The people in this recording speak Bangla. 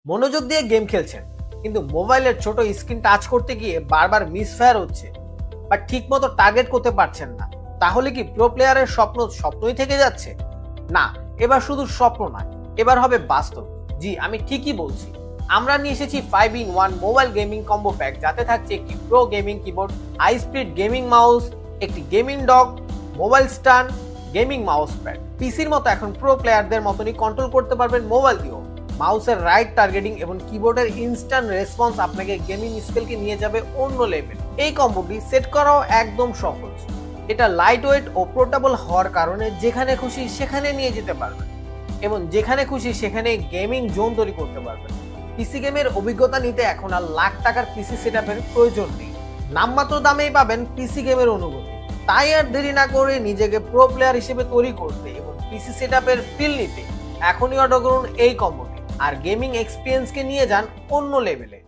মনোযোগ দিয়ে গেম খেলছেন কিন্তু মোবাইলের ছোট স্ক্রিন টাচ করতে গিয়ে বারবার মিসফায়ার হচ্ছে বা ঠিকমতো টার্গেট করতে পারছেন না, তাহলে কি প্রো প্লেয়ারের স্বপ্ন স্বপ্নই থেকে যাচ্ছে? না, এবার শুধু স্বপ্ন নয়, এবার হবে বাস্তব। জি, আমি ঠিকই বলছি। আমরা নিয়ে এসেছি 5-in-1 mobile gaming combo pack, যাতে থাকছে একটি pro gaming keyboard, high speed gaming mouse, একটি gaming dock, mobile stand, gaming mouse pad. পিসির মতো এখন প্রো প্লেয়ারদের মতনই কন্ট্রোল করতে পারবেন মোবাইল দিয়েও। মাউসের রাইট টার্গেটিং এবং কিবোর্ডের ইনস্ট্যান্ট রেসপন্স আপনাকে গেমিং স্কিলকে নিয়ে যাবে অন্য লেভেল। এই কম্বোটি সেট করাও একদম সহজ। এটা লাইট ওয়েট ও পোর্টেবল হওয়ার কারণে যেখানে খুশি সেখানে নিয়ে যেতে পারবেন এবং যেখানে খুশি সেখানে গেমিং জোন তৈরি করতে পারবেন। পিসি গেমের অভিজ্ঞতা নিতে এখন আর লাখ টাকার পিসি সেটআপের প্রয়োজন নেই। নামমাত্র দামেই পাবেন পিসি গেমের অনুভূতি। তাই আর দেরি না করে নিজেকে প্রো প্লেয়ার হিসেবে তৈরি করতে এবং পিসি সেটআপের ফিল নিতে এখনই অর্ডার করুন এই কম্বোটি আর গেমিং এক্সপিরিয়েন্সকে নিয়ে যান অন্য লেভেলে।